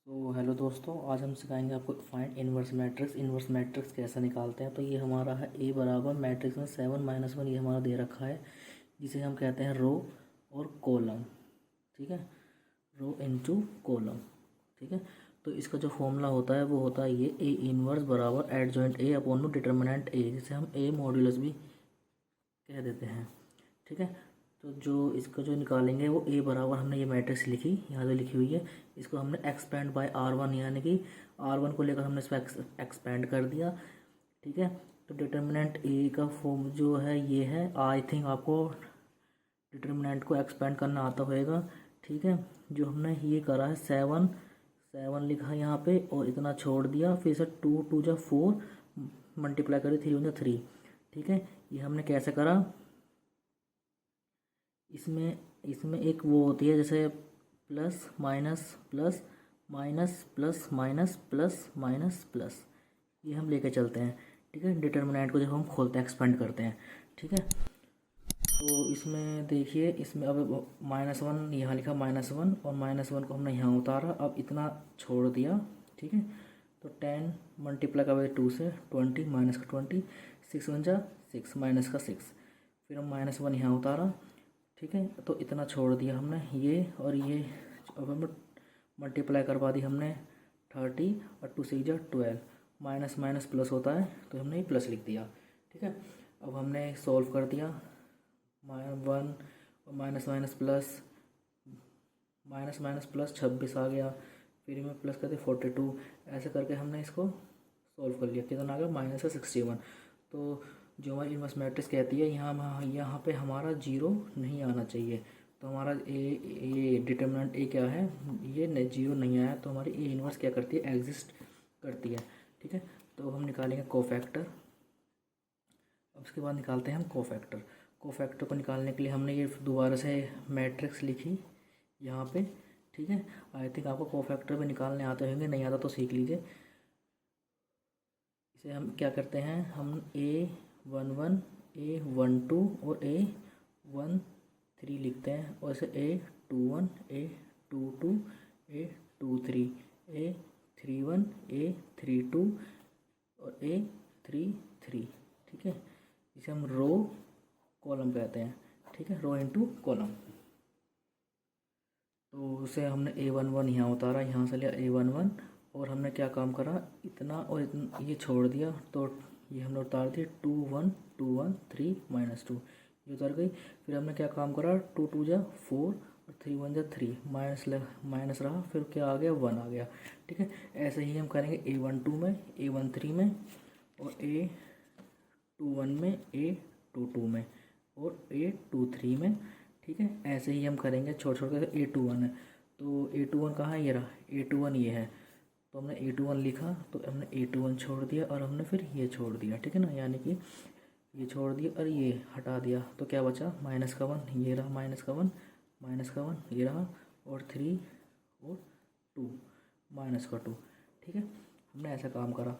तो हेलो दोस्तों, आज हम सिखाएंगे आपको find inverse matrix. Inverse matrix कैसे निकालते हैं। तो ये हमारा है ए बराबर मैट्रिक्स में 7 - 1 ये हमारा दे रखा है, जिसे हम कहते हैं रो और कॉलम। ठीक है, रो इनटू कॉलम। ठीक है, तो इसका जो फॉर्मूला होता है वो होता है ये ए इनवर्स बराबर एडजॉइंट ए अपॉन में डिटर्मिनेंट ए, जिसे हम ए मॉड्यूलस भी कह देते हैं। ठीक है, तो जो इसका जो निकालेंगे वो ए बराबर, हमने ये मैट्रिक्स लिखी, यहाँ पे लिखी हुई है, इसको हमने एक्सपेंड बाय R1, यानी कि R1 को लेकर हमने इसको एक्सपेंड कर दिया। ठीक है, तो डिटर्मिनेंट ए का फॉर्म जो है ये है, आई थिंक आपको डिटर्मिनेंट को एक्सपेंड करना आता होएगा। ठीक है, जो हमने ये करा है 7 लिखा है यहाँ पे और इतना छोड़ दिया, फिर से 2 2 जा 4 मल्टीप्लाई करी 3 1 3। ठीक है, ये हमने कैसे करा, इसमें इसमें एक वो होती है जैसे plus minus plus minus plus minus plus minus plus, ये हम लेके चलते हैं। ठीक है, डिटर्मिनेंट को जब हम खोलते हैं, एक्सपेंड करते हैं। ठीक है, तो इसमें देखिए, इसमें अब -1 यहाँ लिखा -1 और -1 को हमने यहाँ उतारा, अब इतना छोड़ दिया। ठीक है, तो 10 मल्टीप्लाई का 2 से 20 माइनस का 20 6 1 जा 6 माइनस का 6, फिर हम -1 यहाँ उतारा। ठीक है, तो इतना छोड़ दिया हमने ये और ये, अब हमें मल्टीप्लाई करवा दी हमने 30 और 2 6 जा 12, माइनस माइनस प्लस होता है तो हमने ये प्लस लिख दिया। ठीक है, अब हमने सॉल्व कर दिया, 1 और minus minus plus, minus minus plus 26 आ गया, फिर में प्लस करते 42, ऐसे करके हमने इसको सॉल्व कर लिया। कितना आ गया, -61। तो जो हमारी इनवर्स मैट्रिक्स कहती है, यहाँ पे हमारा जीरो नहीं आना चाहिए। तो हमारा ये डिटर्मिनेंट ए क्या है, ये जीरो नहीं आया, तो हमारी ए इनवर्स क्या करती है, एग्जिस्ट करती है। ठीक है, तो हम निकालेंगे कोफैक्टर। अब उसके बाद निकालते हैं हम कोफैक्टर। कोफैक्टर को निकालने के लिए हमने ये दोबारा से मैट्रिक्स लिखी यहाँ पे। ठीक है, आई थिंक आपको कोफैक्टर भी निकालने आते होंगे, नहीं आता तो सीख लीजिए। इसे हम क्या करते हैं, हम A11 A12 और A13 लिखते हैं, और इसे A21 A22 A23 A31 A32 और A33। ठीक है, इसे हम रो कॉलम कहते हैं। ठीक है, रो इनटू कॉलम। तो उसे हमने A11 यहाँ उतारा, यहाँ से लिया A11 और हमने क्या काम करा, इतना और इतना ये छोड़ दिया, तो ये हमने उतार दिया 2 1 2 1 3 -2, ये उतर गई। फिर हमने क्या काम करा, 2 2 जा 4 और 3 1 जा 3, माइनस रहा, फिर क्या आ गया, 1 आ गया। ठीक है, ऐसे ही हम करेंगे A12 में, A13 में और A21 में, A22 में और A23 में। ठीक है, ऐसे ही हम करेंगे छोड़ छोड़ कर। A21 है, तो A21 कहाँ है, ये रहा A21, ये है, तो हमने A21 लिखा, तो हमने A21 छोड़ दिया और हमने फिर ये छोड़ दिया। ठीक है ना, यानी कि ये छोड़ दिया और ये हटा दिया, तो क्या बचा, -1, ये रहा -1 ये रहा, और 3 और 2 -2। ठीक है, हमने ऐसा काम करा।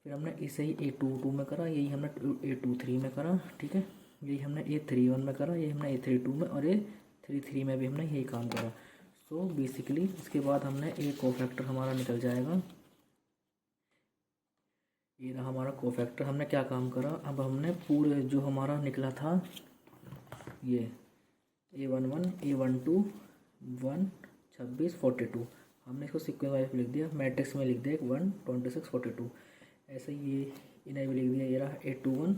फिर हमने इसे ही A22 में करा, यही हमने A23 में करा। ठीक है, यही हमने A31 में करा, यही हमने A32 में और A33 में भी हमने यही काम करा। सो बेसिकली इसके बाद हमने एक कोफैक्टर हमारा निकल जाएगा, ये रहा हमारा कोफैक्टर। हमने क्या काम करा, अब हमने पूरे जो हमारा निकला था ये A11 A12 1 26 42, हमने इसको सीक्वेंस वाइज लिख दिया, मैट्रिक्स में लिख दिया 1 26 42। ऐसे ये इन्हें भी लिख दिया, ये रहा A21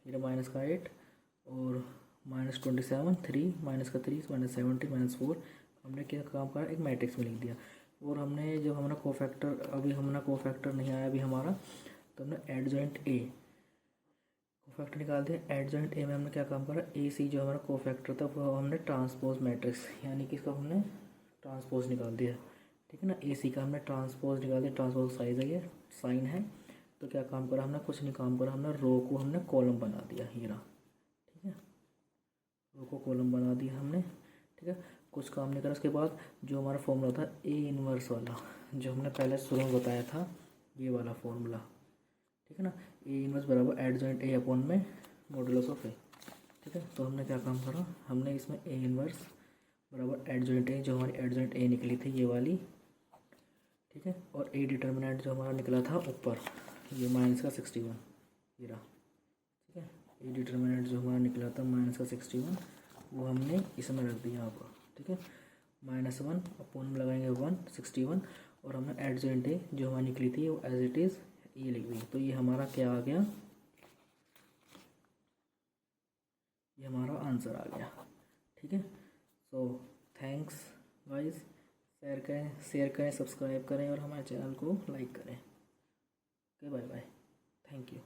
ये रहा -8 और -27 3 -3 -70 -4। हमने क्या काम करा, एक मैट्रिक्स में लिख दिया। और हमने जब हमारा कोफैक्टर, अभी हमारा कोफैक्टर नहीं आया अभी हमारा, तो हमने एडजॉइंट ए कोफैक्टर निकाल दिया। एडजॉइंट ए में हमने क्या काम करा, ए सी जो हमारा कोफैक्टर था वो हमने ट्रांसपोज मैट्रिक्स, यानी कि इसका हमने ट्रांसपोज निकाल दिया। ठीक है ना, ए सी का हमने ट्रांसपोज निकाल दिया, ट्रांसपोज साइज है, ये साइन है। तो क्या काम करा हमने, कुछ नहीं काम करा, हमने रो को हमने कॉलम बना दिया, ये रहा। ठीक है, रो को कॉलम बना दिया हमने। ठीक है, कुछ काम नहीं करा। उसके बाद जो हमारा फॉर्मूला था ए इनवर्स वाला, जो हमने पहले शुरू में बताया था, ये वाला फॉर्मूला। ठीक है ना, ए इनवर्स बराबर एडजॉइंट ए अपॉन में मॉडुलस ऑफ ए। ठीक है, तो हमने क्या काम करा, हमने इसमें ए इनवर्स बराबर एडजॉइंट ए, जो हमारी एडजॉइंट ए निकली थी ये वाली, ठीक है। और ए डिटर्मिनेंट जो हमारा निकला था ऊपर, ये माइनस का 61, ये रहा, ठीक है। ए डिटर्मिनेंट जो हमारा निकला था माइनस का 61, वो हमने इसमें रख दिया यहाँ पर, ठीक है। -1 अपॉन में लगाएंगे 161, और हमने एडजॉइंट ए जो हमारी निकली थी वो एज इट इज़ ये लिख दी। तो ये हमारा क्या आ गया, ये हमारा आंसर आ गया, ठीक है। सो थैंक्स गाइस, शेयर करें, सब्सक्राइब करें और हमारे चैनल को लाइक करें। Okay, bye bye, thank you.